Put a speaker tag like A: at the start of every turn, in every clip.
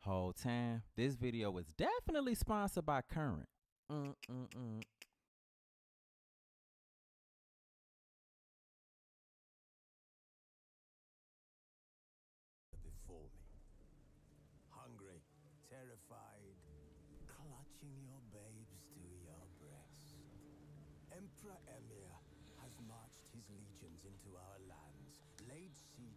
A: Whole time, this video was definitely sponsored by Current. Mm-mm-mm.
B: Before me, hungry, terrified, clutching your babes to your breast. Emperor Emir has marched his legions into our lands, laid siege.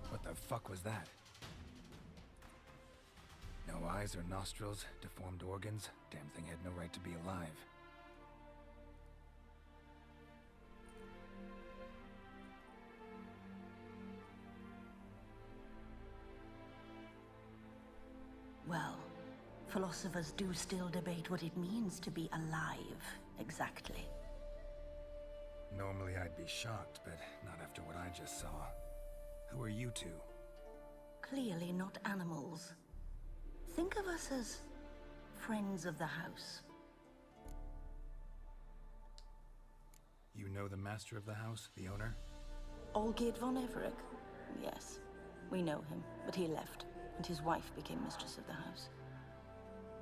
C: What the fuck was that? No eyes or nostrils, deformed organs. Damn thing had no right to be alive.
D: Well, philosophers do still debate what it means to be alive, exactly.
C: Normally I'd be shocked, but not after what I just saw. Who are you two?
D: Clearly not animals. Think of us as friends of the house.
C: You know the master of the house, the owner?
D: Olgierd von Everec? Yes, we know him, but he left, and his wife became mistress of the house.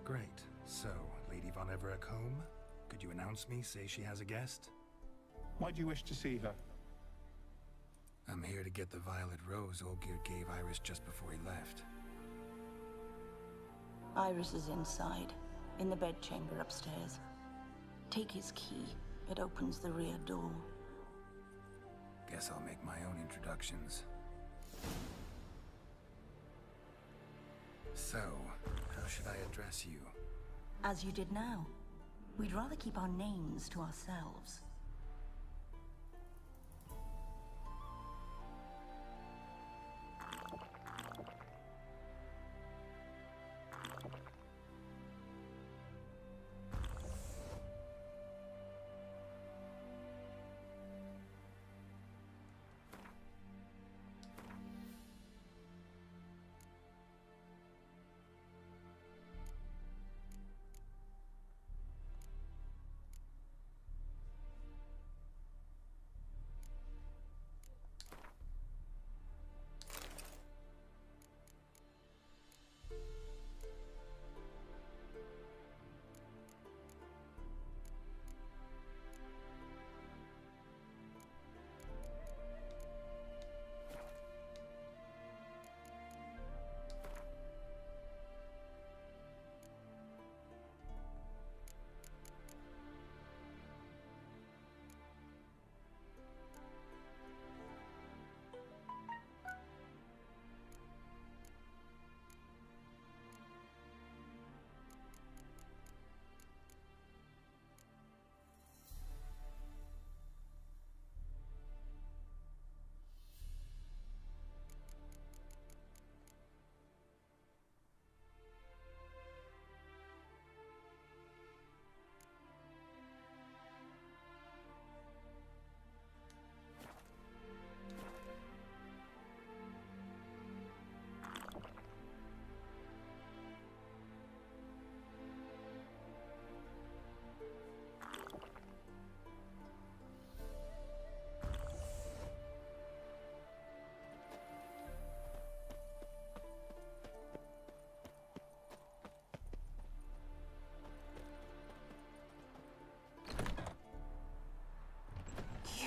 C: Great. So, Lady von Everec home? Could you announce me, say she has a guest?
E: Why do you wish to see her?
C: I'm here to get the violet rose Olgierd gave Iris just before he left.
D: Iris is inside, in the bedchamber upstairs. Take his key. It opens the rear door.
C: Guess I'll make my own introductions. So, how should I address you?
D: As you did now. We'd rather keep our names to ourselves.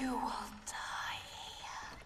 D: You will die here.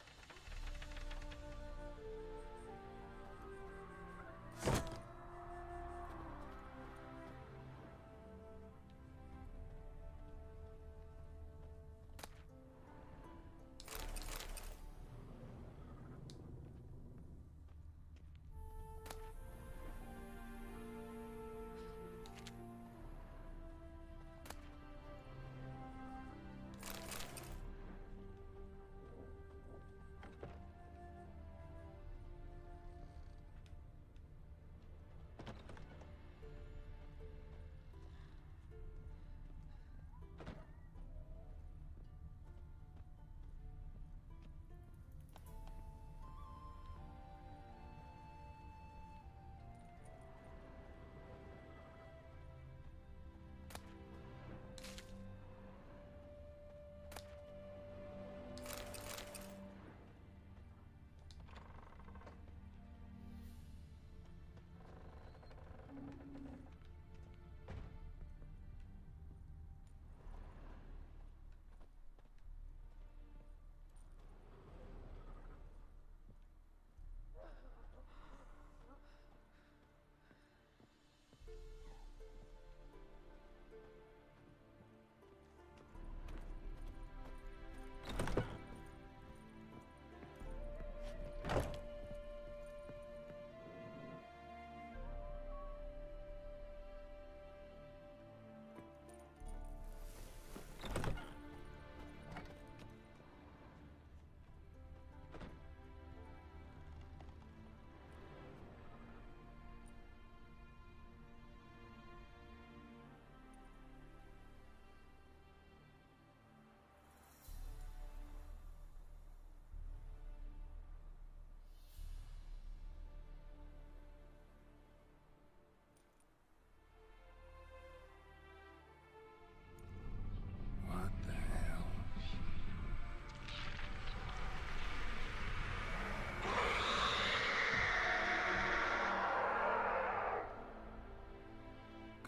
C: What the hell?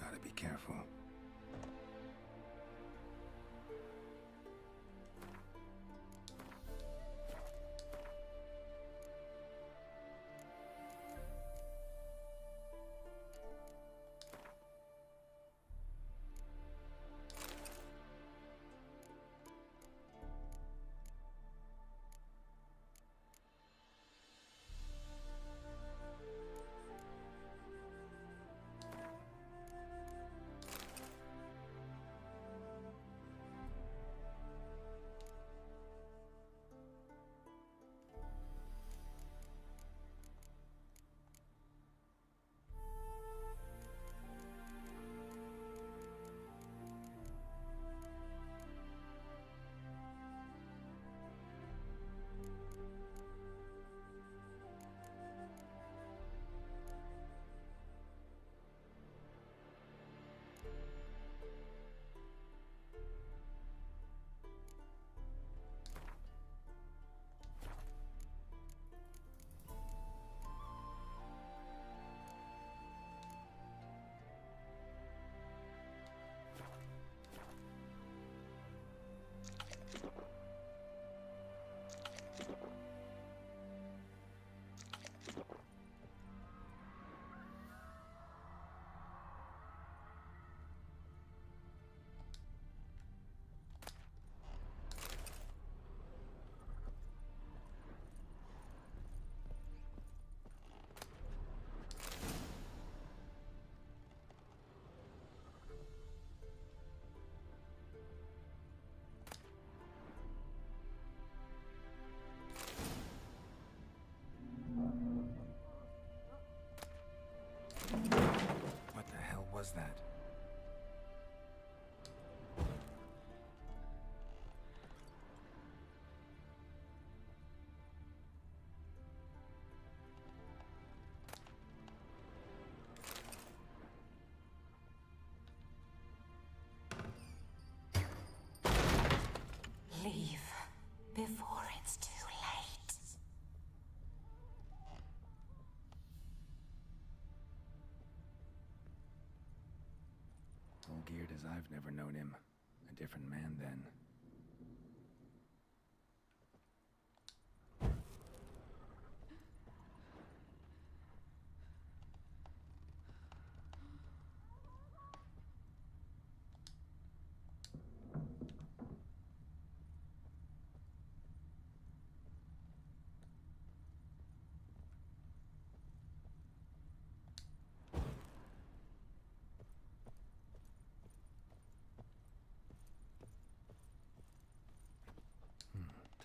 C: Gotta be careful. as I've never known him. A different man then.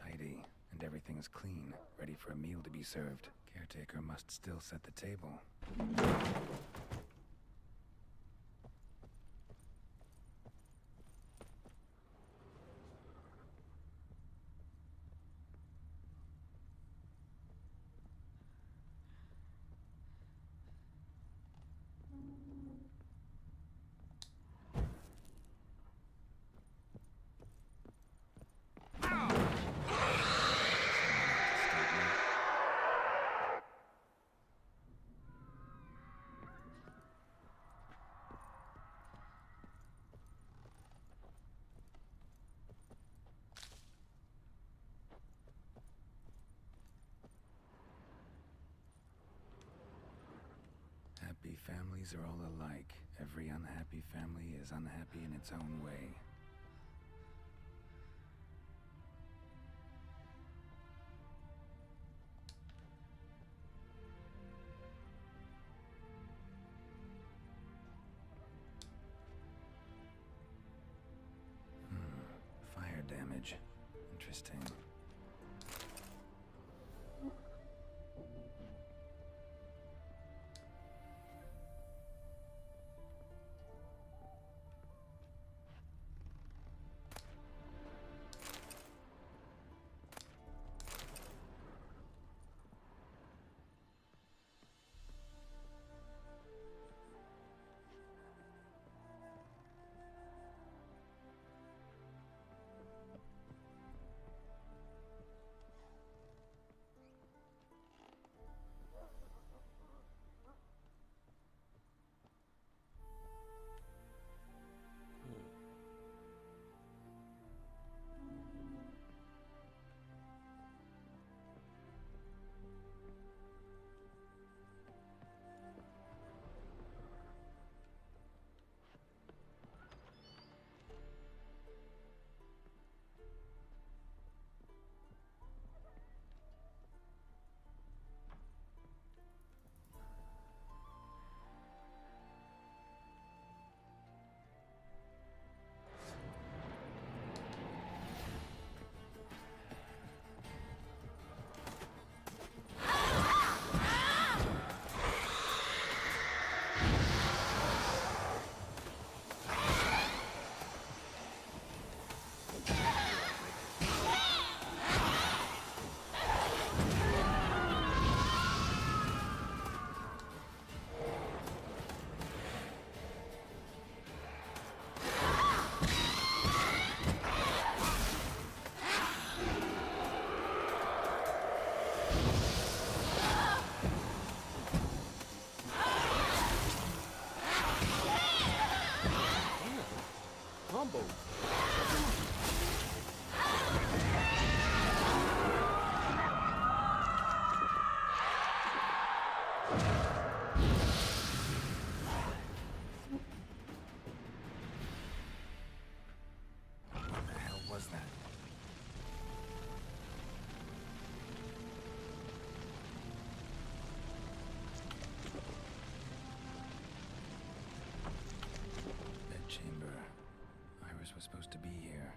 C: Tidy, and everything's clean, ready for a meal to be served. Caretaker must still set the table. Happy families are all alike. Every unhappy family is unhappy in its own way. Fire damage. Interesting. Was supposed to be here.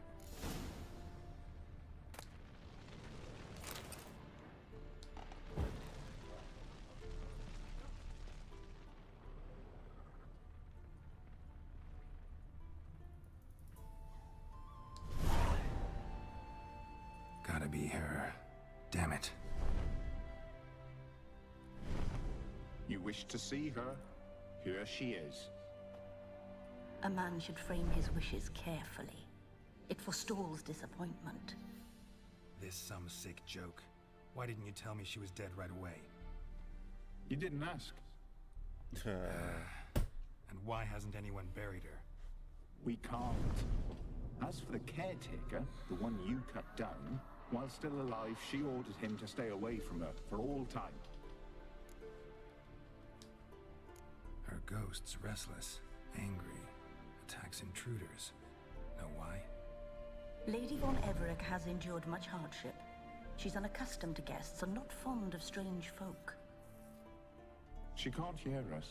C: Gotta be her. Damn it.
E: You wish to see her? Here she is.
D: A man should frame his wishes carefully. It forestalls disappointment.
C: This some sick joke. Why didn't you tell me she was dead right away?
E: You didn't ask.
C: And why hasn't anyone buried her?
E: We can't. As for the caretaker, the one you cut down, while still alive, she ordered him to stay away from her for all time.
C: Her ghost's restless, angry, attacks intruders. Know why?
D: Lady von Everec has endured much hardship. She's unaccustomed to guests and not fond of strange folk.
E: She can't hear us.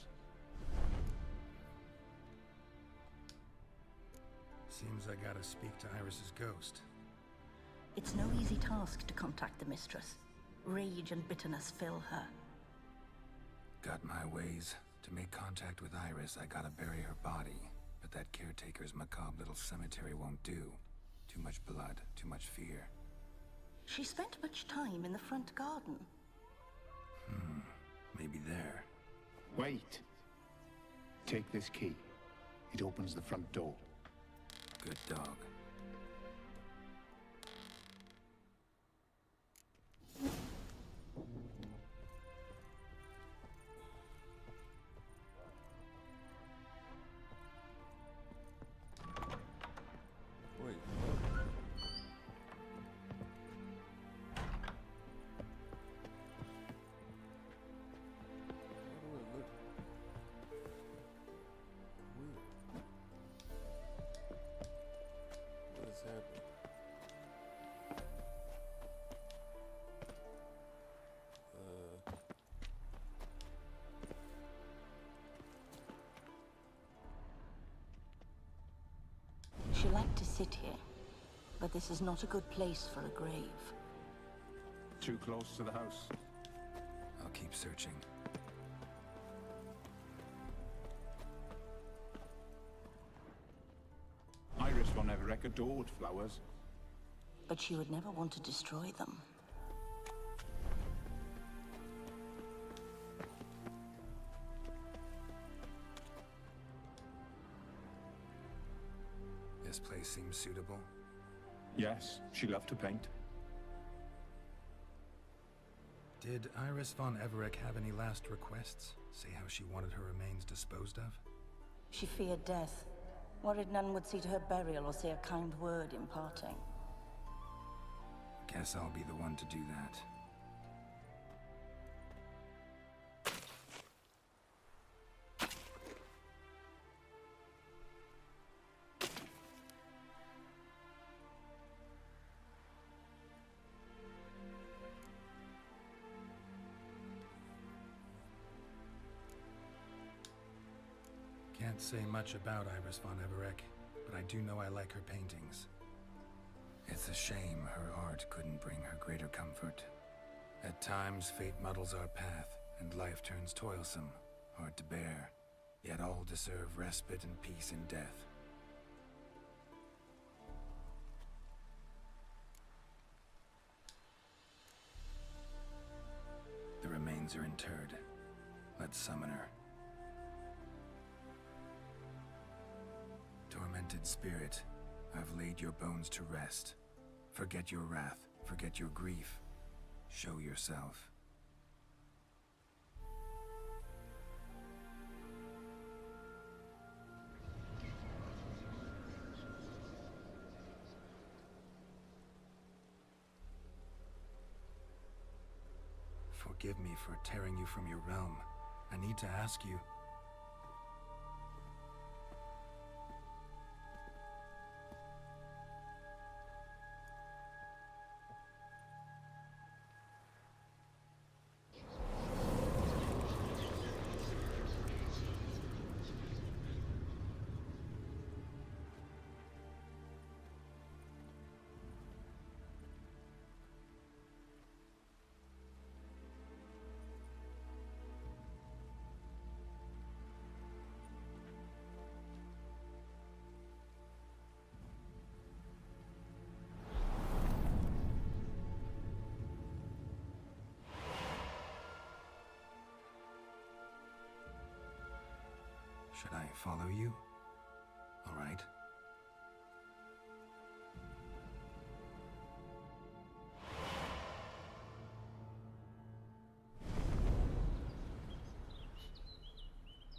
C: Seems I gotta speak to Iris's ghost.
D: It's no easy task to contact the mistress. Rage and bitterness fill her.
C: Got my ways. To make contact with Iris, I gotta bury her body. But that caretaker's macabre little cemetery won't do. Too much blood, too much fear.
D: She spent much time in the front garden.
C: Maybe there.
E: Wait. Take this key. It opens the front door.
C: Good dog.
F: Wait. Why do it look weird? What is happening?
D: She liked to sit here, but this is not a good place for a grave.
E: Too close to the house.
C: I'll keep searching.
E: Iris von Everec adored flowers.
D: But she would never want to destroy them.
C: This place seems suitable.
E: Yes, she loved to paint.
C: Did Iris von Everec have any last requests? Say how she wanted her remains disposed of?
D: She feared death, worried none would see to her burial or say a kind word in parting.
C: Guess I'll be the one to do that. Can't say much about Iris von Everec, but I do know I like her paintings. It's a shame her art couldn't bring her greater comfort. At times, fate muddles our path, and life turns toilsome, hard to bear. Yet all deserve respite and peace in death. The remains are interred. Let's summon her. Tormented spirit, I've laid your bones to rest. Forget your wrath, forget your grief. Show yourself. Forgive me for tearing you from your realm. I need to ask you. Should I follow you? All right.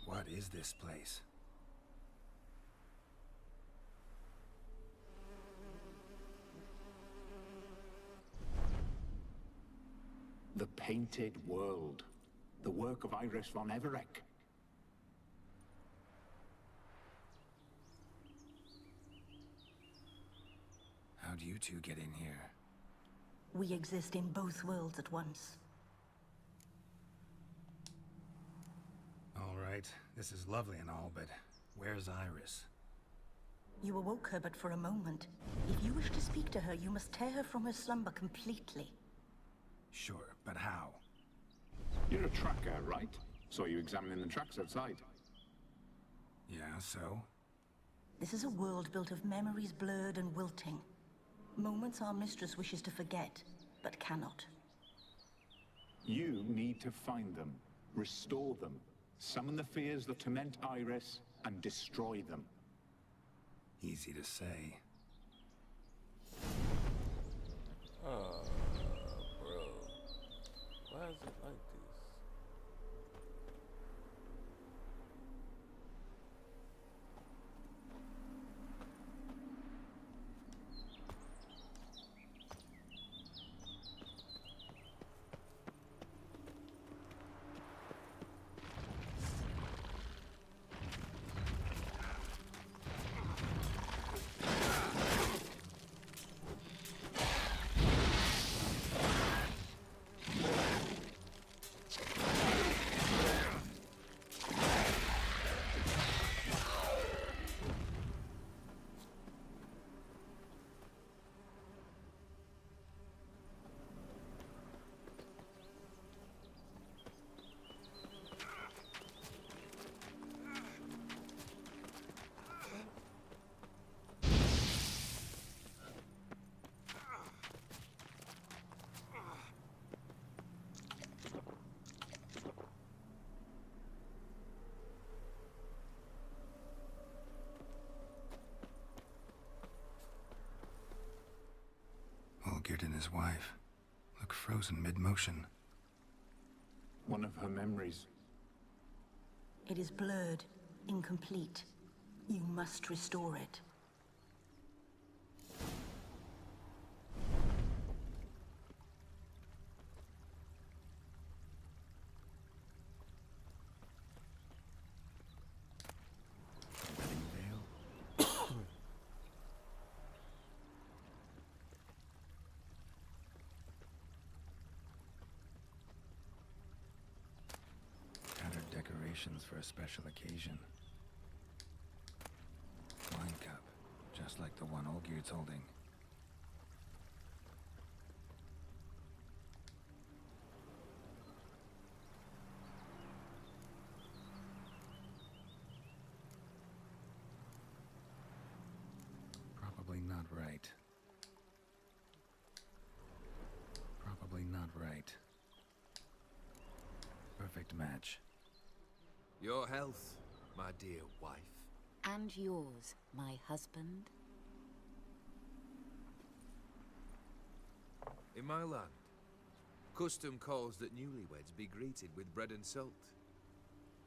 C: What is this place?
E: The Painted World. The work of Iris von Everec.
C: How'd you two get in here?
D: We exist in both worlds at once.
C: All right, this is lovely and all, but where's Iris?
D: You awoke her but for a moment. If you wish to speak to her, you must tear her from her slumber completely.
C: Sure, but how?
E: You're a tracker, right? Saw you examining the tracks outside.
C: Yeah, so?
D: This is a world built of memories blurred and wilting. Moments our mistress wishes to forget, but cannot.
E: You need to find them, restore them, summon the fears that torment Iris, and destroy them.
C: Easy to say.
F: Bro. Why is it like this?
C: Olgierd and his wife look frozen mid-motion.
E: One of her memories.
D: It is blurred, incomplete. You must restore it.
C: Wedding veil? Tattered decorations for a special occasion. Wine cup, just like the one Olgierd's holding. Probably not right. Probably not right. Perfect match.
G: Your health, my dear wife.
H: And yours, my husband.
G: In my land, custom calls that newlyweds be greeted with bread and salt.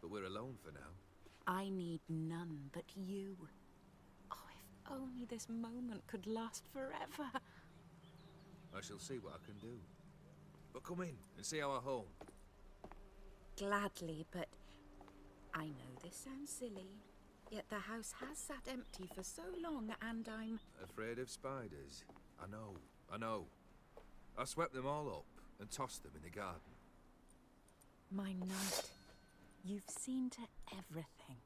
G: But we're alone for now.
H: I need none but you. Oh, if only this moment could last forever.
G: I shall see what I can do. But come in and see our home.
H: Gladly, but I know this sounds silly, yet the house has sat empty for so long, and I'm...
G: Afraid of spiders? I know. I swept them all up and tossed them in the garden.
H: My knight, you've seen to everything.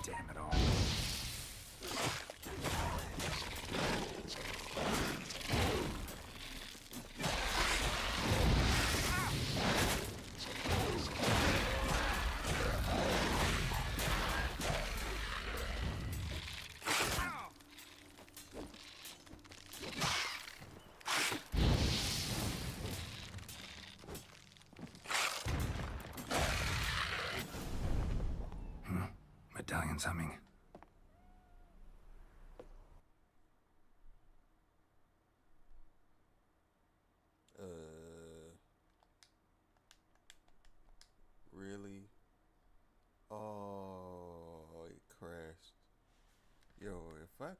C: Damn it all. Medallion's humming.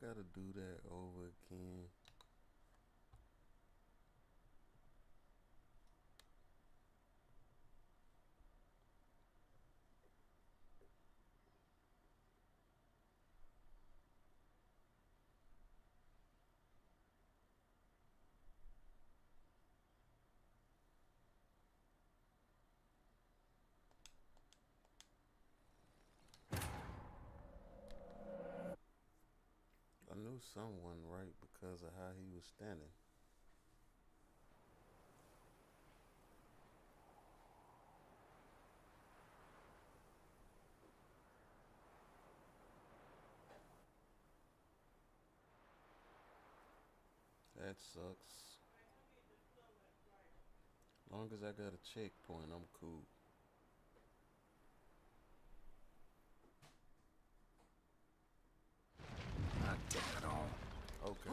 F: gotta do that over again? I knew someone right because of how he was standing. That sucks. Long as I got a checkpoint, I'm cool.
C: Not dead at all.
F: Okay.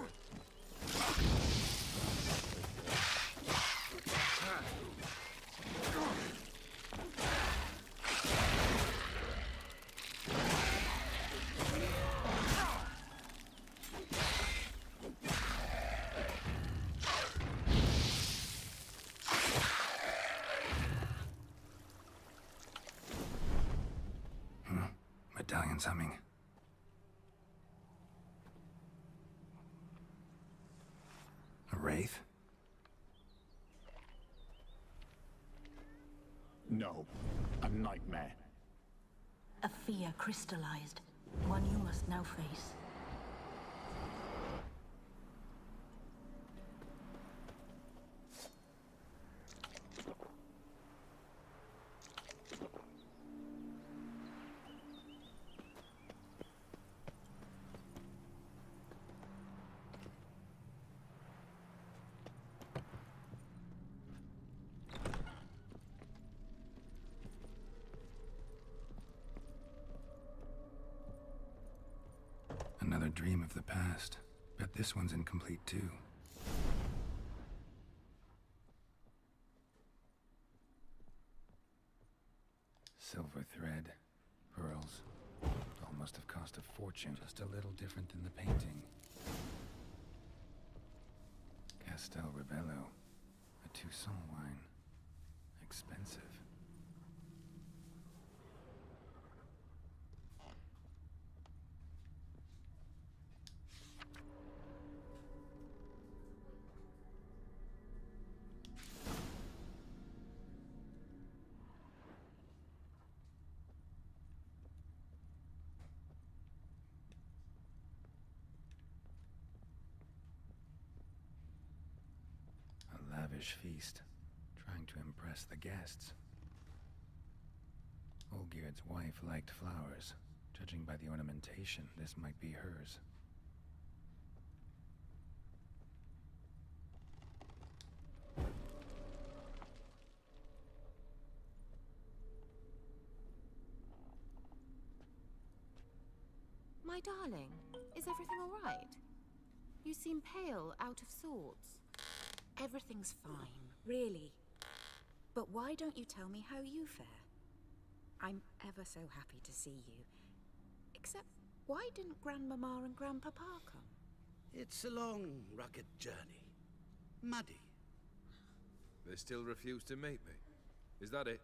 C: Medallion's humming. A wraith?
E: No, a nightmare.
D: A fear crystallized, one you must now face.
C: Another dream of the past. Bet this one's incomplete too. Silver thread, pearls. All must have cost a fortune. Just a little different than the painting. Castel Rebello. A Toussaint wine. Expensive. A lavish feast, trying to impress the guests. Olgierd's wife liked flowers. Judging by the ornamentation, this might be hers.
H: My darling, is everything all right? You seem pale, out of sorts. Everything's fine, really. But why don't you tell me how you fare? I'm ever so happy to see you. Except, why didn't Grandmama and Grandpapa come?
I: It's a long, rugged journey. Muddy.
G: They still refuse to meet me. Is that it?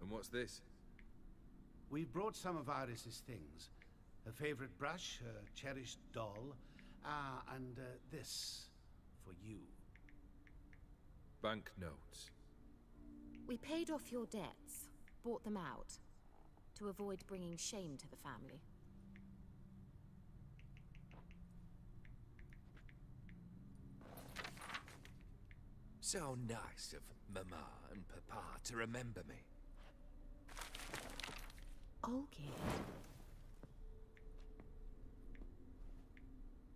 G: And what's this?
I: We've brought some of Iris's things. Her favorite brush, her cherished doll, and this for you.
G: Banknotes.
H: We paid off your debts, bought them out, to avoid bringing shame to the family.
G: So nice of Mama and Papa to remember me.
H: Olgierd.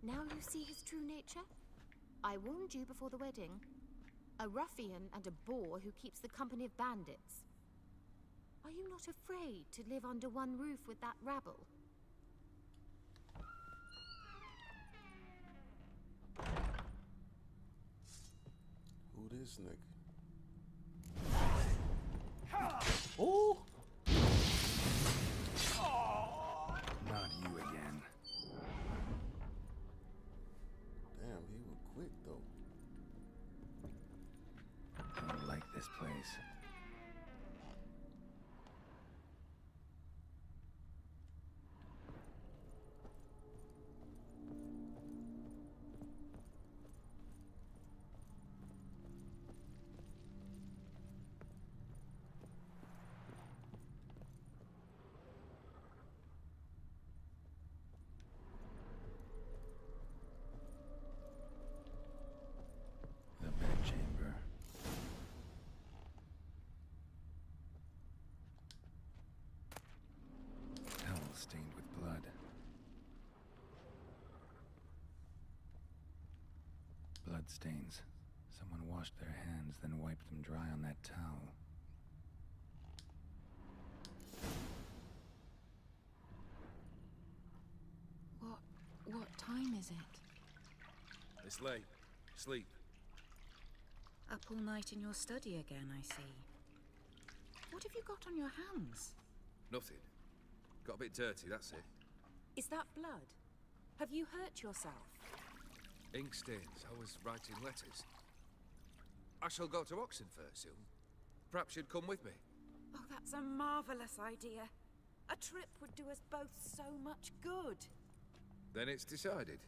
H: Now you see his true nature? I warned you before the wedding. A ruffian and a boor who keeps the company of bandits. Are you not afraid to live under one roof with that rabble?
F: Who this nigga?
C: bloodstains. Someone washed their hands, then wiped them dry on that towel.
H: What time is it?
G: It's late. Sleep.
H: Up all night in your study again, I see. What have you got on your hands?
G: Nothing. Got a bit dirty, that's it.
H: Is that blood? Have you hurt yourself?
G: Ink stains. I was writing letters. I shall go to Oxenfurt soon. Perhaps you'd come with me.
H: Oh, that's a marvelous idea. A trip would do us both so much good.
G: Then it's decided.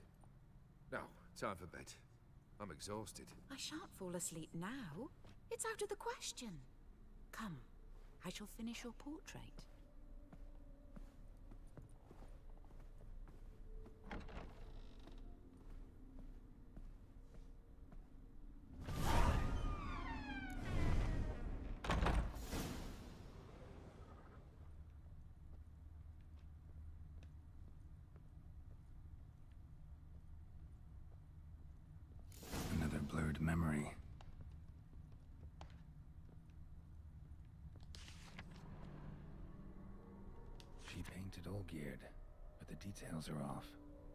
G: Now, time for bed. I'm exhausted.
H: I shan't fall asleep now. It's out of the question. Come, I shall finish your portrait.
C: Another blurred memory. She painted Olgierd, but the details are off.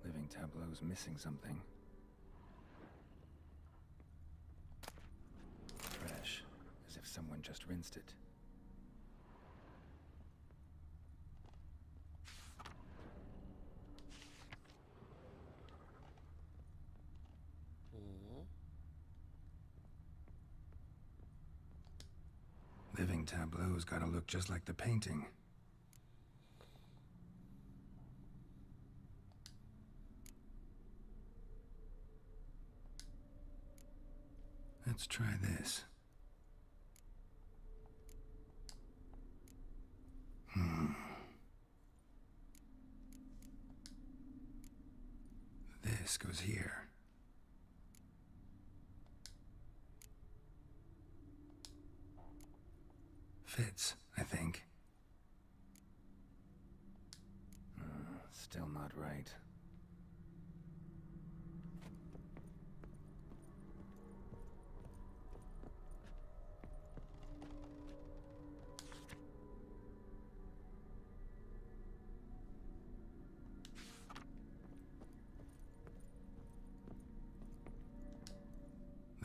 C: Living Tableau's missing something. Fresh, as if someone just rinsed it. Living Tableau's gotta look just like the painting. Let's try this. This goes here. Fits, I think. Still not right.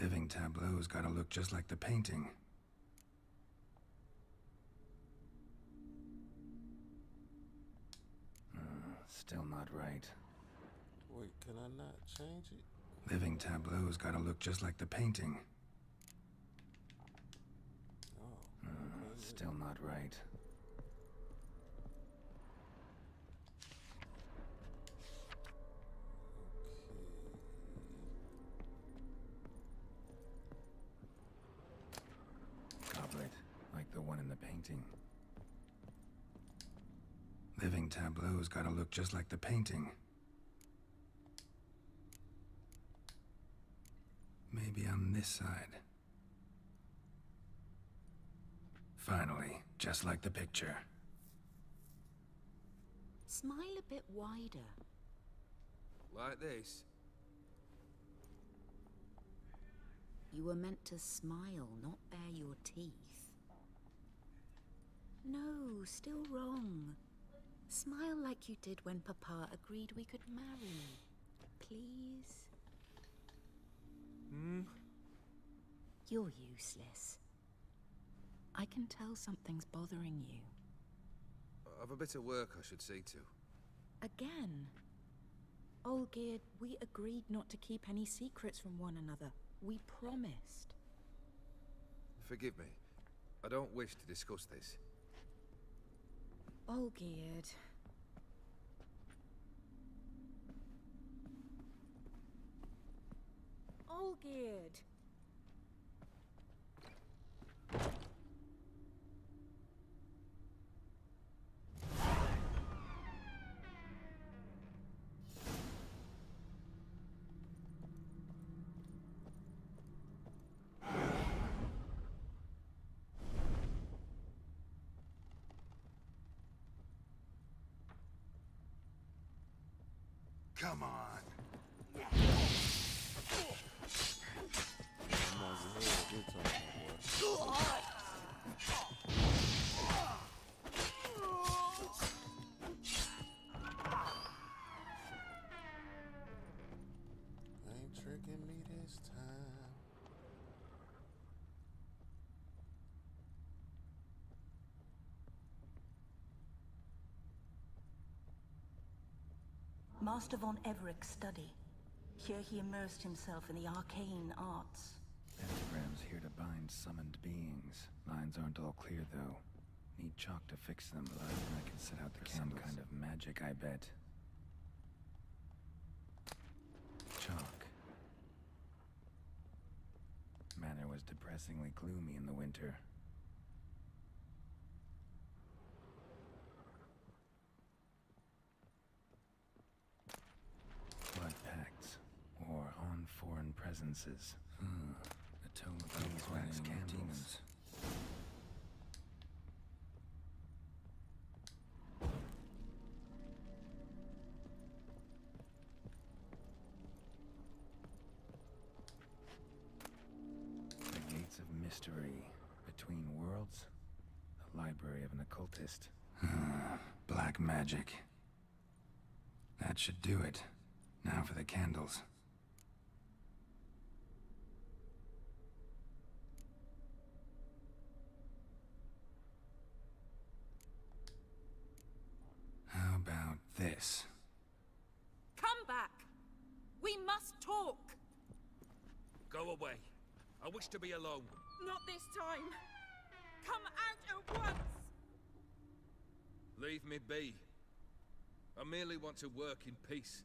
C: Living Tableau's gotta look just like the painting. Still not right.
F: Wait, can I not change it?
C: Living Tableau's gotta look just like the painting.
F: Oh.
C: Still not right. Goblet, like the one in the painting. Living Tableau's gotta look just like the painting. Maybe on this side. Finally, just like the picture.
H: Smile a bit wider.
G: Like this.
H: You were meant to smile, not bare your teeth. No, still wrong. Smile like you did when Papa agreed we could marry. Please? You're useless. I can tell something's bothering you.
G: I've a bit of work I should see to.
H: Again? Olgierd, we agreed not to keep any secrets from one another. We promised.
G: Forgive me. I don't wish to discuss this.
H: Olgierd. Olgierd.
I: Come on.
F: Good talking, boy. Ain't tricking me this time.
D: Master von Evereck's study. Here he immersed himself in the arcane arts.
C: Pentagrams here to bind summoned beings. Lines aren't all clear, though. Need chalk to fix them, but I can set out some kind of magic, I bet. Chalk. Manor was depressingly gloomy in the winter. Blood pacts, or on foreign presences. A tome of beeswax candles. The gates of mystery between worlds. The library of an occultist. Black magic. That should do it. Now for the candles. How about this?
H: Come back! We must talk!
G: Go away. I wish to be alone.
H: Not this time! Come out at once!
G: Leave me be. I merely want to work in peace.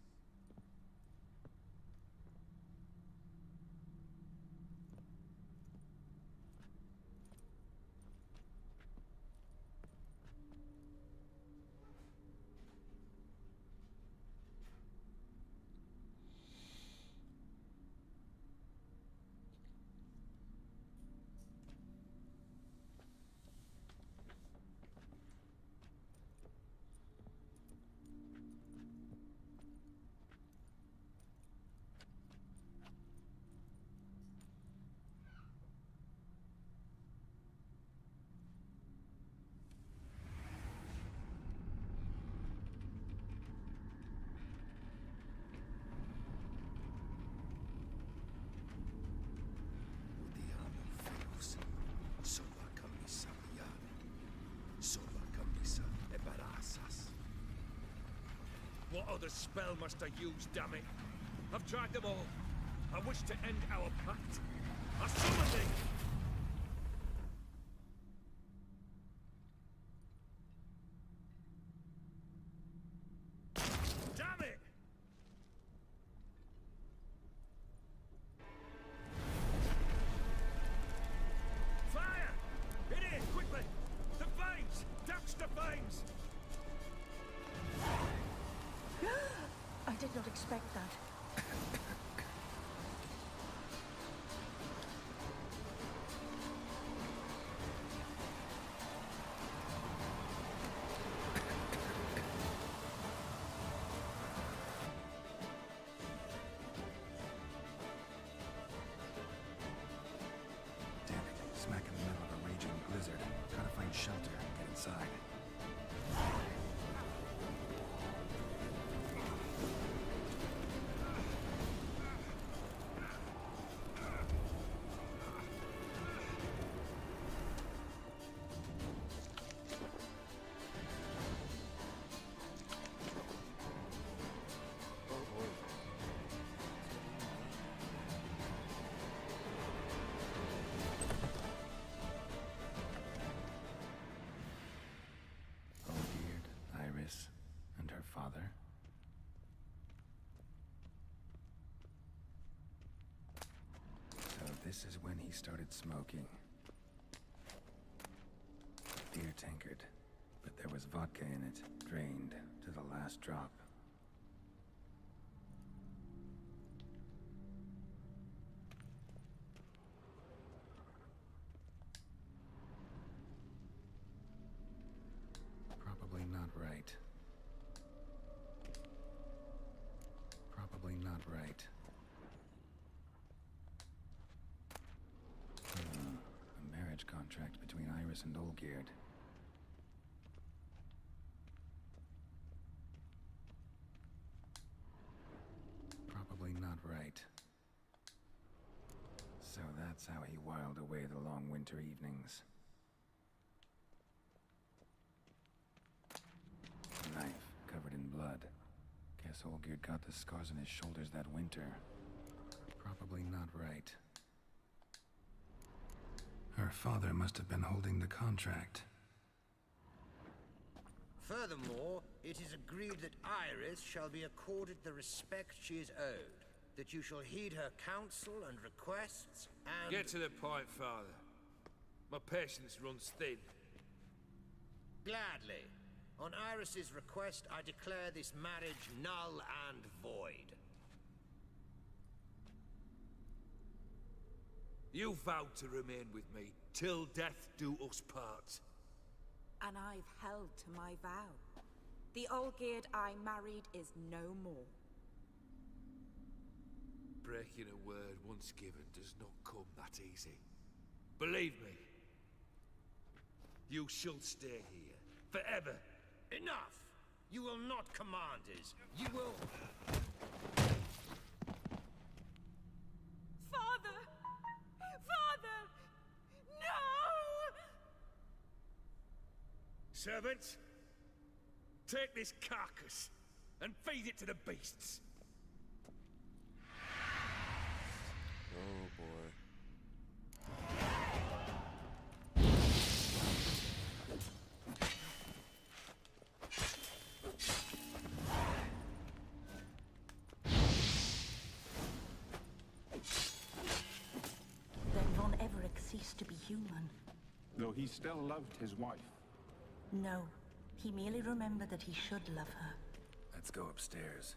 G: What other spell must I use, damn it? I've tried them all. I wish to end our pact. I summon thee! Damn it! Fire! In here, quickly! The flames! Douse the flames!
D: I did not expect that.
C: Damn it, smack in the middle of a raging blizzard. Gotta find shelter and get inside. Oldbeard, Iris, and her father. So this is when he started smoking. Beer tankard, but there was vodka in it, drained to the last drop. Probably not right. Probably not right. Iris and Olgierd. Probably not right. So that's how he whiled away the long winter evenings. A knife covered in blood. Guess Olgierd got the scars on his shoulders that winter. Probably not right. Her father must have been holding the contract.
J: Furthermore, it is agreed that Iris shall be accorded the respect she is owed, that you shall heed her counsel and requests, and...
G: Get to the point, Father. My patience runs thin.
J: Gladly. On Iris's request, I declare this marriage null and void.
G: You vowed to remain with me, till death do us part.
H: And I've held to my vow. The Olgierd I married is no more.
G: Breaking a word once given does not come that easy. Believe me. You shall stay here, forever.
J: Enough! You will not command us. You will...
H: Father! Father! No!
G: Servants, take this carcass and feed it to the beasts.
F: Oh boy.
D: Then Von Everec ceased to be human.
E: Though he still loved his wife.
D: No, he merely remembered that he should love her.
C: Let's go upstairs.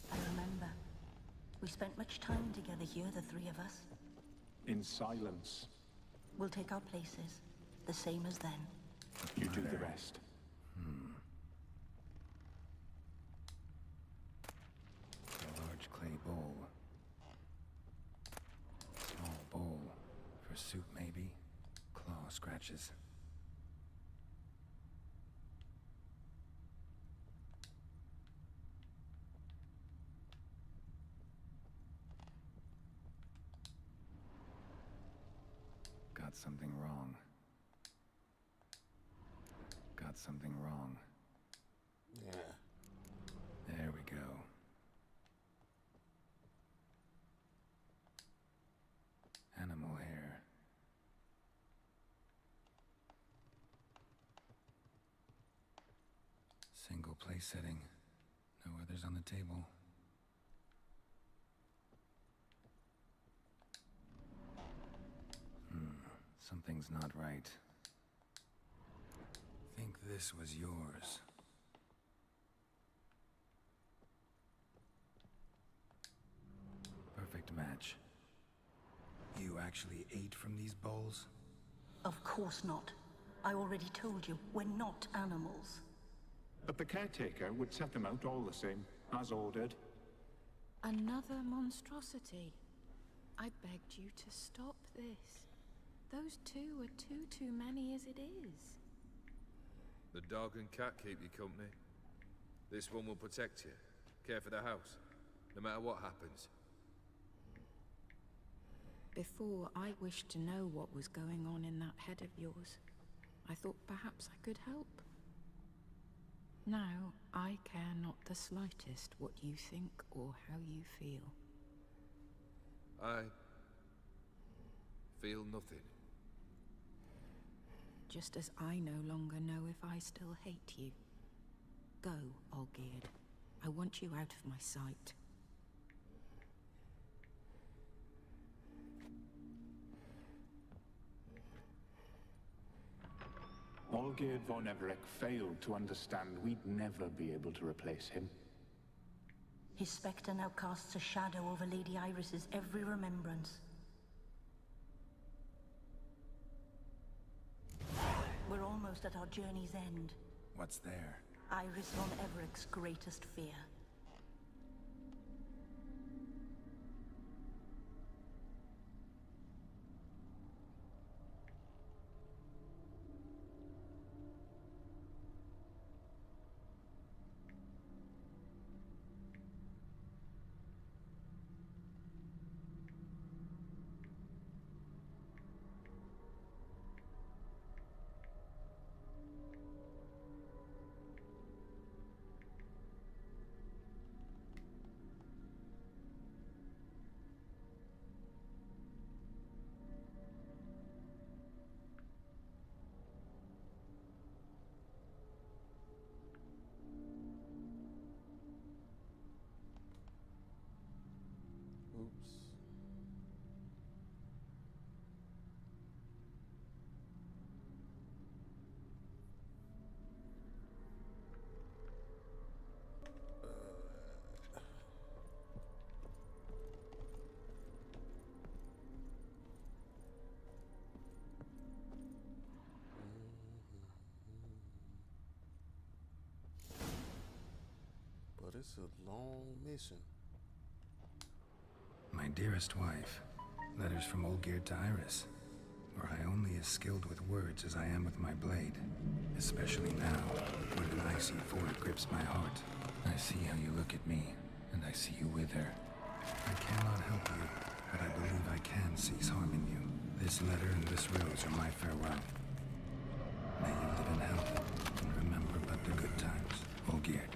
D: I remember. We spent much time together here, the three of us.
E: In silence.
D: We'll take our places, the same as then.
E: You do the rest.
C: A large clay bowl. Small bowl. For soup, maybe? Claw scratches. Got something wrong. Got something wrong.
F: Yeah.
C: There we go. Animal hair. Single place setting. No others on the table. Something's not right. Think this was yours. Perfect match. You actually ate from these bowls?
D: Of course not. I already told you, we're not animals.
E: But the caretaker would set them out all the same, as ordered.
H: Another monstrosity. I begged you to stop this. Those two are too many as it is.
G: The dog and cat keep you company. This one will protect you. Care for the house, no matter what happens.
H: Before, I wished to know what was going on in that head of yours. I thought perhaps I could help. Now, I care not the slightest what you think or how you feel.
G: Feel nothing.
H: Just as I no longer know if I still hate you. Go, Olgierd. I want you out of my sight.
E: Olgierd von Everec failed to understand we'd never be able to replace him.
D: His spectre now casts a shadow over Lady Iris's every remembrance. We're almost at our journey's end.
C: What's there?
D: Iris von Everec's greatest fear.
F: Oops. But it's a long mission.
C: My dearest wife, letters from Olgierd to Iris. Were I only as skilled with words as I am with my blade, especially now, when an icy void grips my heart. I see how you look at me, and I see you wither. I cannot help you, but I believe I can cease harming you. This letter and this rose are my farewell. May you live in health, and remember but the good times, Olgierd.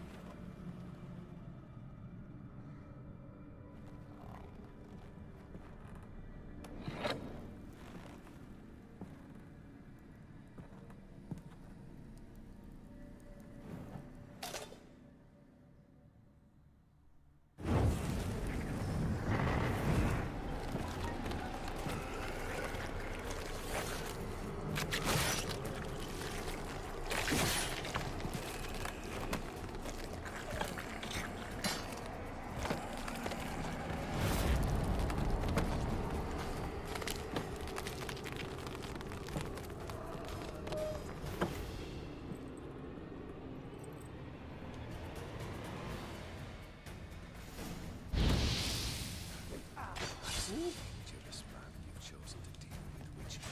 G: Dangerous man you've chosen to deal with, Witcher.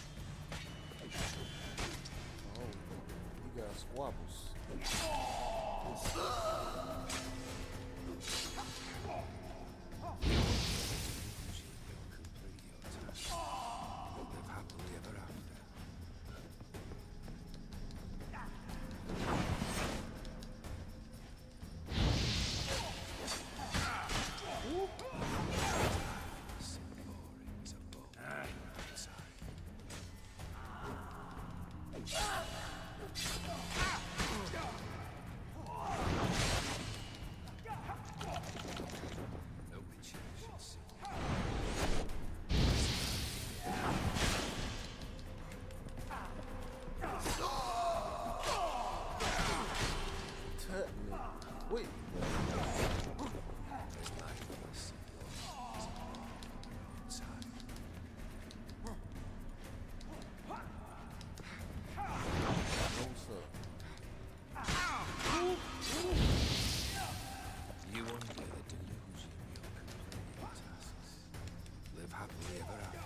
F: Oh, you got squabbles.
G: Complete your task. Live happily ever after.
F: Wait.
G: You under the delusion you're completing your tasks. Live happily ever after.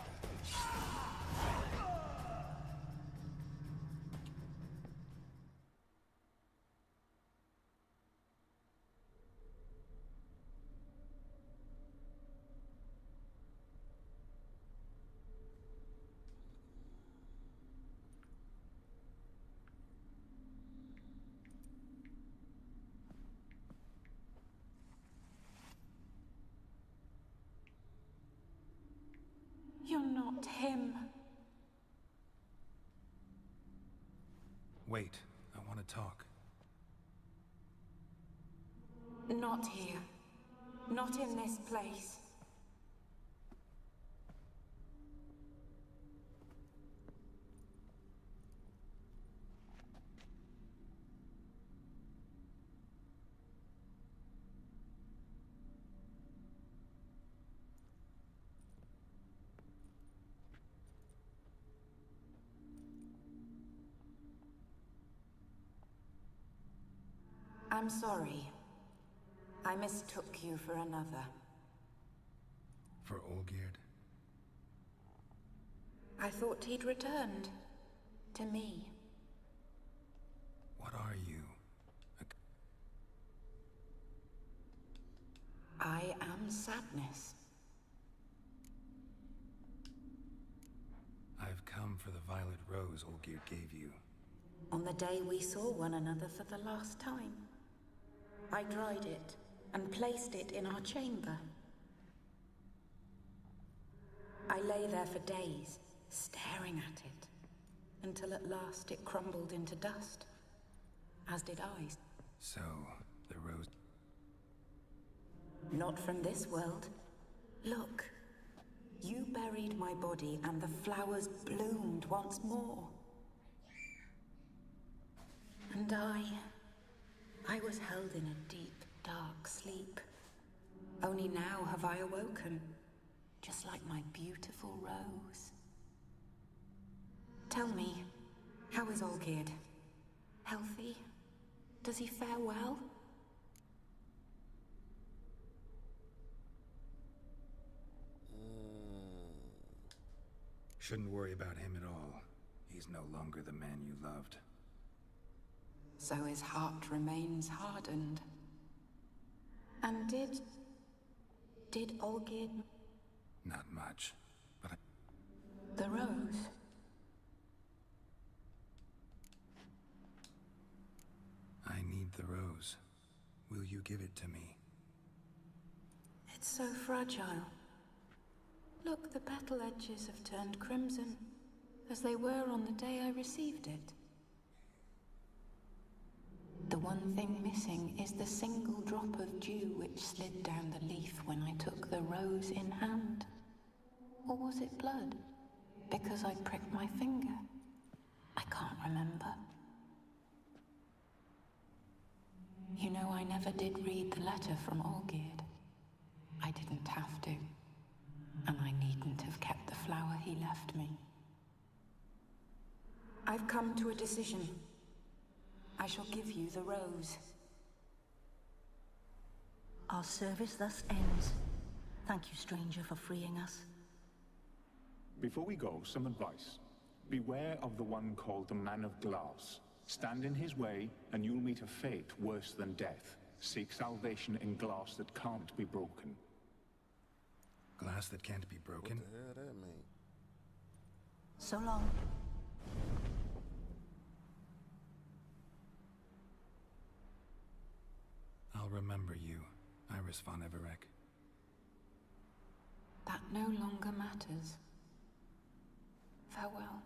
C: wait. I want to talk.
H: Not here. Not in this place. I'm sorry. I mistook you for another.
C: For Olgierd?
H: I thought he'd returned. To me.
C: What are you?
H: I am sadness.
C: I've come for the violet rose Olgierd gave you.
H: On the day we saw one another for the last time, I dried it and placed it in our chamber. I lay there for days, staring at it, until at last it crumbled into dust, as did I.
C: So, the rose...
H: Not from this world. Look, you buried my body and the flowers bloomed once more. And I was held in a deep, dark sleep. Only now have I awoken, just like my beautiful rose. Tell me, how is Olgierd? Healthy? Does he fare well?
C: Shouldn't worry about him at all. He's no longer the man you loved.
H: So his heart remains hardened. And did Olgierd...
C: Not much, but
H: The rose?
C: I need the rose. Will you give it to me?
H: It's so fragile. Look, the petal edges have turned crimson, as they were on the day I received it. The one thing missing is the single drop of dew which slid down the leaf when I took the rose in hand. Or was it blood? Because I pricked my finger? I can't remember. You know, I never did read the letter from Olgierd. I didn't have to. And I needn't have kept the flower he left me. I've come to a decision. I shall give you the rose.
D: Our service thus ends. Thank you, stranger, for freeing us.
E: Before we go, some advice. Beware of the one called the Man of Glass. Stand in his way, and you'll meet a fate worse than death. Seek salvation in glass that can't be broken.
C: Glass that can't be broken?
F: What the hell that mean?
D: So long.
C: I'll remember you, Iris von Everec.
H: That no longer matters. Farewell.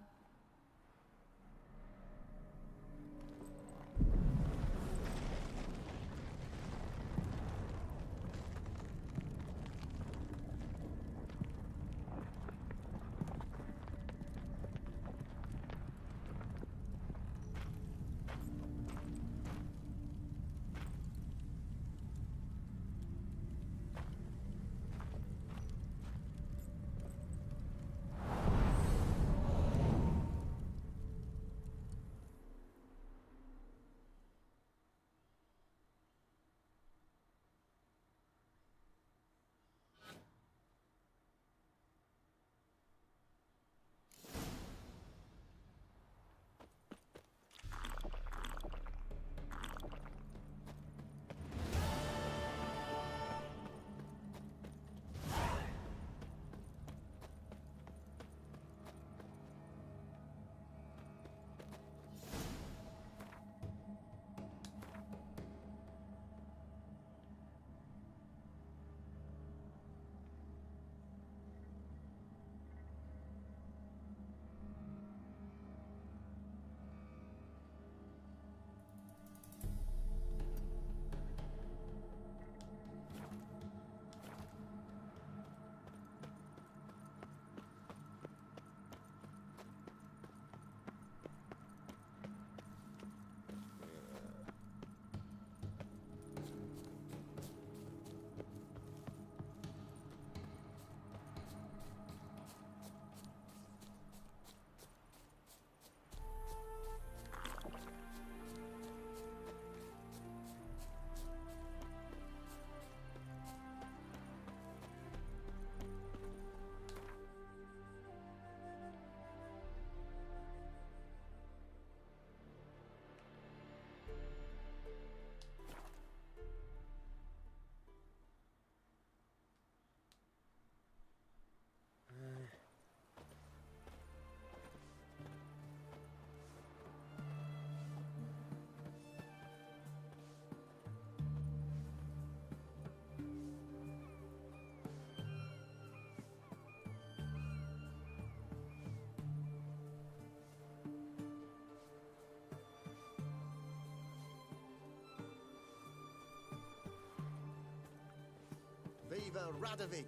J: Ivar Radovid.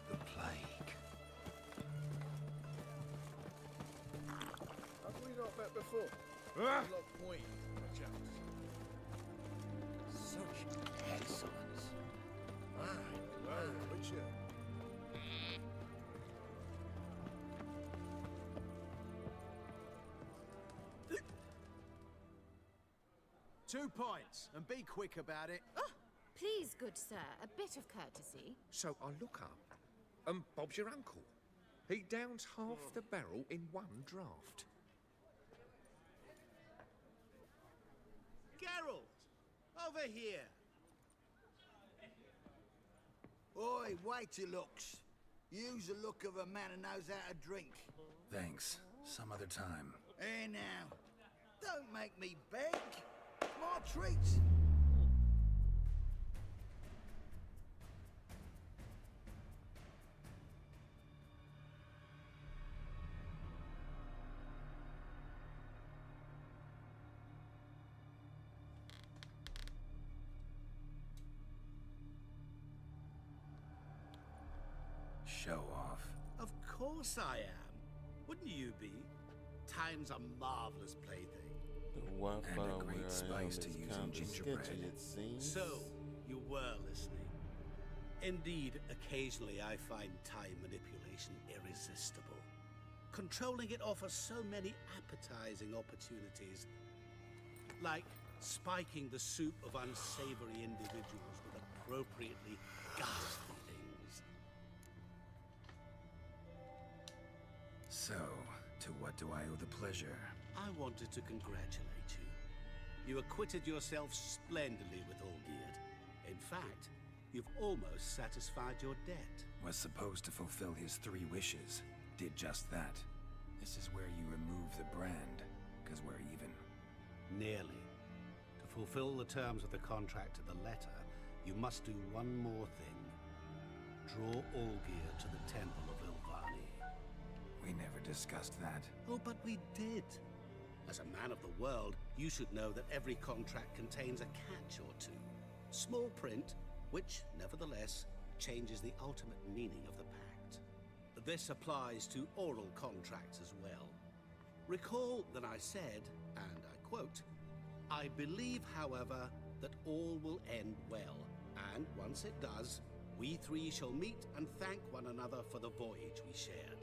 I: The plague.
J: Have we not met before?
G: Ah!
J: Such excellence. Witcher.
I: Two pints, and be quick about it.
H: Oh, please, good sir, a bit of courtesy.
G: So I look up, and Bob's your uncle. He downs half the barrel in one draught.
I: Geralt, over here.
J: Oi, waiter looks. Use the look of a man who knows how to drink.
C: Thanks. Some other time.
J: Here now. Don't make me beg. More treats.
C: Show off.
I: Of course I am. Wouldn't you be? Time's a marvelous plaything.
F: The Wi-Fi
C: And a great
F: where I am
C: spice to
F: is
C: use in
F: kinda
C: gingerbread.
F: sketchy, it seems.
I: So, you were listening. Indeed, occasionally I find time manipulation irresistible. Controlling it offers so many appetizing opportunities. Like spiking the soup of unsavory individuals with appropriately ghastly things.
C: So, to what do I owe the pleasure?
I: I wanted to congratulate you. You acquitted yourself splendidly with Olgierd. In fact, you've almost satisfied your debt.
C: Was supposed to fulfill his 3 wishes. Did just that. This is where you remove the brand, because we're even.
I: Nearly. To fulfill the terms of the contract to the letter, you must do one more thing. Draw Olgierd to the Temple of Ilvani.
C: We never discussed that.
I: Oh, but we did. As a man of the world, you should know that every contract contains a catch or two. Small print, which, nevertheless, changes the ultimate meaning of the pact. This applies to oral contracts as well. Recall that I said, and I quote, "I believe, however, that all will end well, and once it does, we 3 shall meet and thank one another for the voyage we shared."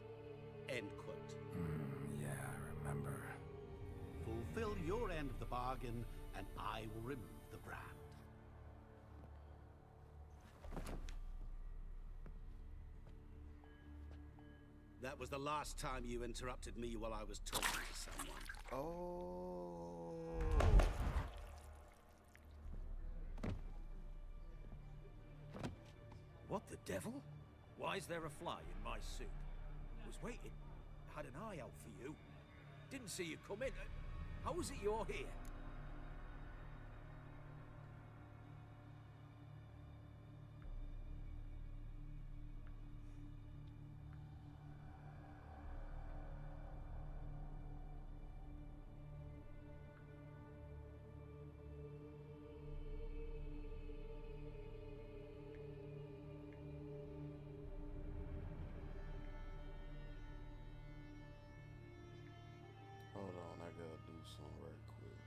I: End quote.
C: Yeah, I remember.
I: Fulfill your end of the bargain, and I will remove the brand. That was the last time you interrupted me while I was talking to someone.
F: Oh.
K: What the devil? Why is there a fly in my soup? Was waiting. Had an eye out for you. Didn't see you come in. How is it you're here?
F: Hold on, I gotta do something right quick.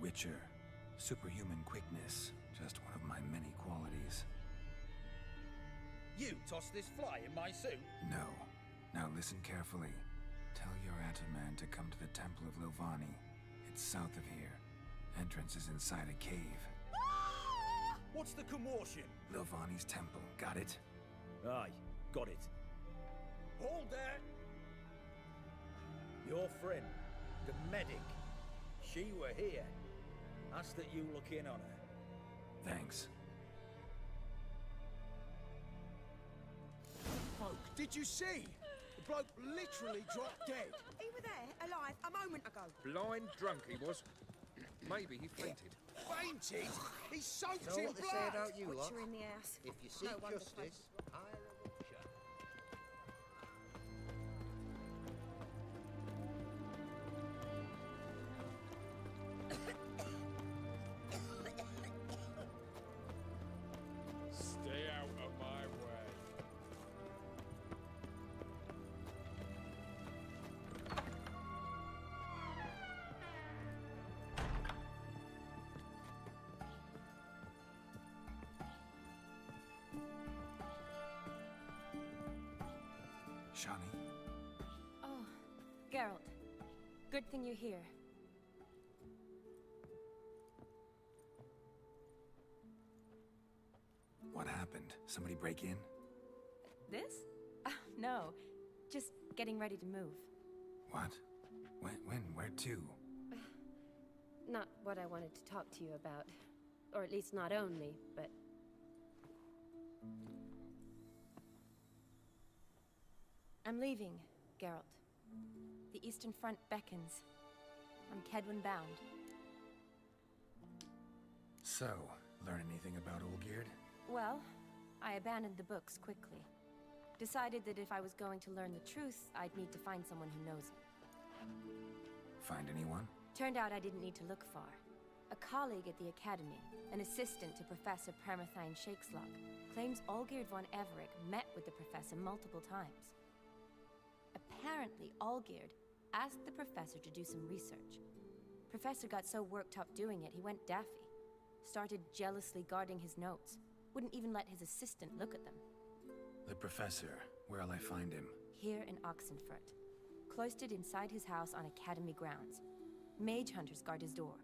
C: Witcher. Superhuman quickness. Just one of my many qualities.
K: You tossed this fly in my suit?
C: No. Now listen carefully. Tell your Ataman to come to the Temple of Lovani. It's south of here. Entrance is inside a cave.
K: What's the commotion?
C: Lovani's temple. Got it?
K: Aye, got it. Hold there! Your friend, the medic. She were here. Ask that you look in on her.
C: Thanks.
J: Folk, did you see? The bloke literally dropped dead.
L: He were there, alive, a moment ago.
G: Blind drunk he was. Maybe he fainted.
J: Fainted? He's soaked Know in what they
L: blood.
J: say about you lot?
L: Butcher in the house.
J: If you seek
L: No wonder
J: justice, hire a butcher.
M: Stay out of my way.
C: Shani?
N: Oh, Geralt. Good thing you're here.
C: What happened? Somebody break in?
N: This? No. Just getting ready to move.
C: What? When? Where to?
N: Not what I wanted to talk to you about. Or at least not only, but... I'm leaving, Geralt. The Eastern Front beckons. I'm Kedwin bound.
C: So, learn anything about Olgierd?
N: Well, I abandoned the books quickly. Decided that if I was going to learn the truth, I'd need to find someone who knows it.
C: Find anyone?
N: Turned out I didn't need to look far. A colleague at the Academy, an assistant to Professor Permathine Shakeslog, claims Olgierd von Everec met with the professor multiple times. Apparently, Olgierd asked the professor to do some research. Professor got so worked up doing it, he went daffy. Started jealously guarding his notes. Wouldn't even let his assistant look at them.
C: The professor. Where'll I find him?
N: Here in Oxenfurt. Cloistered inside his house on Academy grounds. Mage hunters guard his door.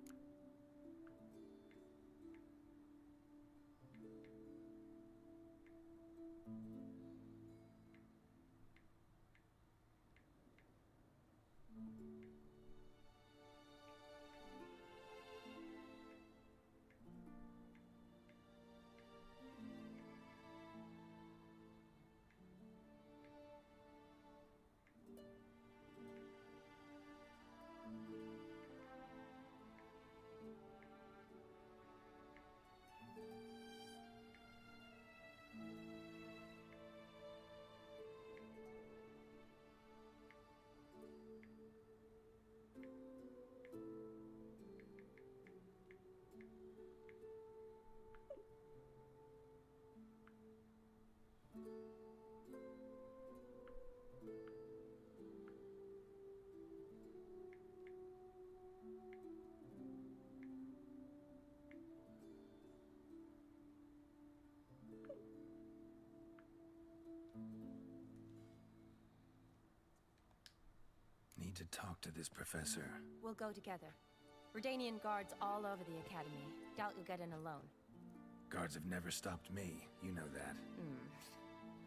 C: Need to talk to this professor.
N: We'll go together. Redanian guards all over the Academy. Doubt you'll get in alone.
C: Guards have never stopped me. You know that.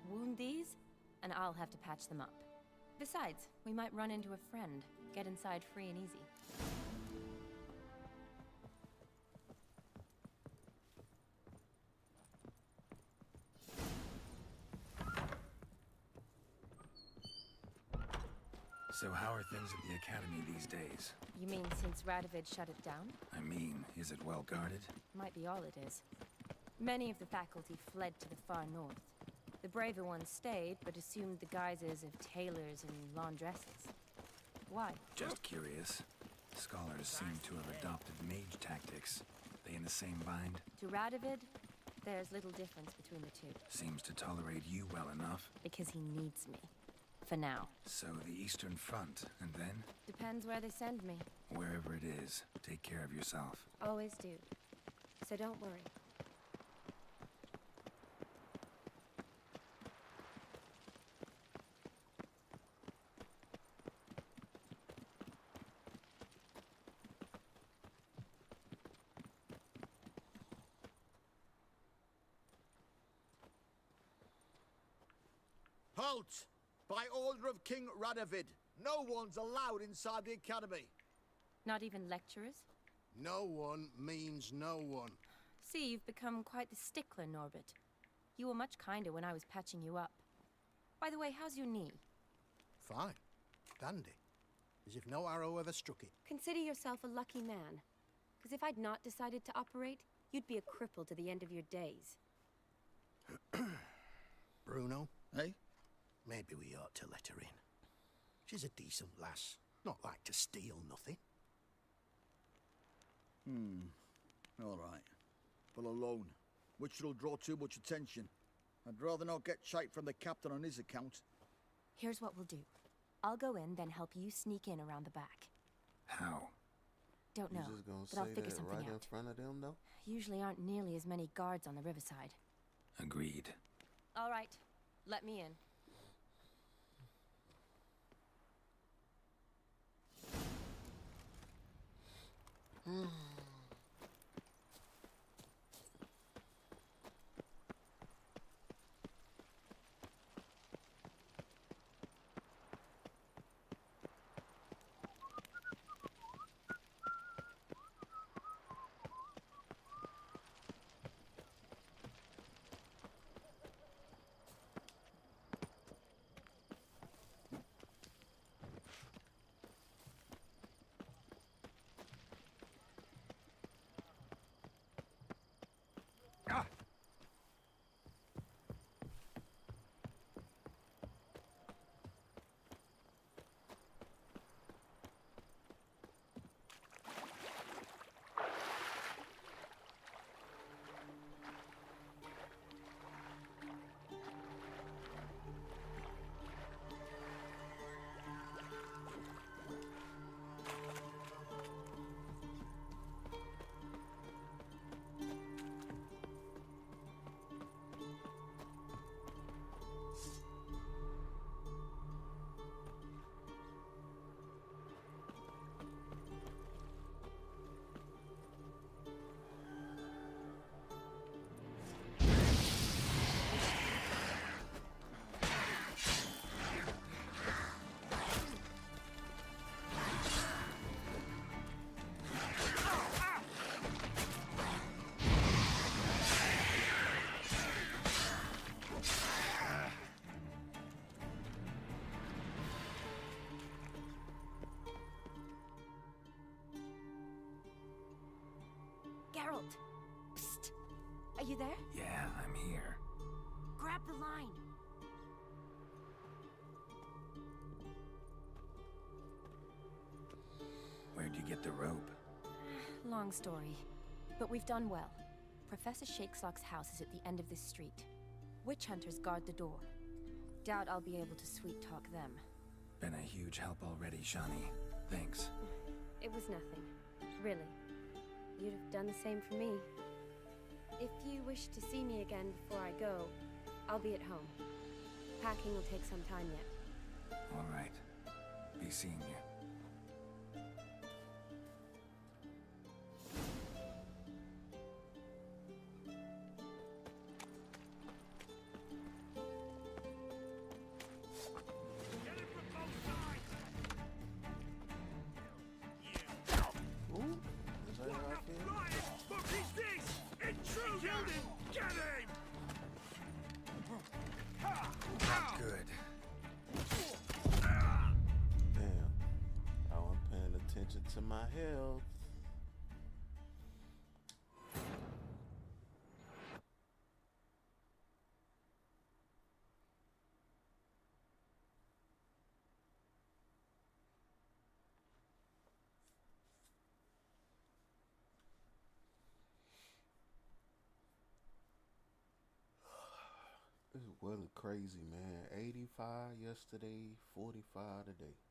N: Wound these, and I'll have to patch them up. Besides, we might run into a friend. Get inside free and easy.
C: So how are things at the Academy these days?
N: You mean since Radovid shut it down?
C: I mean, is it well guarded?
N: Might be all it is. Many of the faculty fled to the far north. The braver ones stayed, but assumed the guises of tailors and laundresses. Why?
C: Just curious. Scholars seem to have adopted mage tactics. They in the same bind?
N: To Radovid, there's little difference between the two.
C: Seems to tolerate you well enough.
N: Because he needs me. for now.
C: So the Eastern Front, and then?
N: Depends where they send me.
C: Wherever it is, take care of yourself.
N: Always do. So don't worry.
O: Halt! By order of King Radovid, no one's allowed inside the academy.
N: Not even lecturers?
O: No one means no one.
N: See, you've become quite the stickler, Norbert. You were much kinder when I was patching you up. By the way, how's your knee?
O: Fine. Dandy. As if no arrow ever struck it.
N: Consider yourself a lucky man. Because if I'd not decided to operate, you'd be a cripple to the end of your days.
O: Bruno, eh? Maybe we ought to let her in. She's a decent lass. Not like to steal nothing.
P: All right. But alone, which will draw too much attention. I'd rather not get shite from the captain on his account.
N: Here's what we'll do. I'll go in, then help you sneak in around the back.
C: How?
N: Don't know,
F: You just gonna
N: but I'll
F: say
N: figure
F: that
N: something
F: right in
N: out.
F: front of them, though?
N: Usually aren't nearly as many guards on the riverside.
C: Agreed.
N: All right, let me in. Geralt! Psst! Are you there?
C: Yeah, I'm here.
N: Grab the line!
C: Where'd you get the rope?
N: Long story. But we've done well. Professor Shakeslock's house is at the end of this street. Witch hunters guard the door. Doubt I'll be able to sweet-talk them.
C: Been a huge help already, Shani. Thanks.
N: It was nothing. Really. You'd have done the same for me. If you wish to see me again before I go, I'll be at home. Packing will take some time yet.
C: All right. Be seeing you. Good.
F: Damn. I wasn't paying attention to my health. This weather crazy, man. 85 yesterday, 45 today.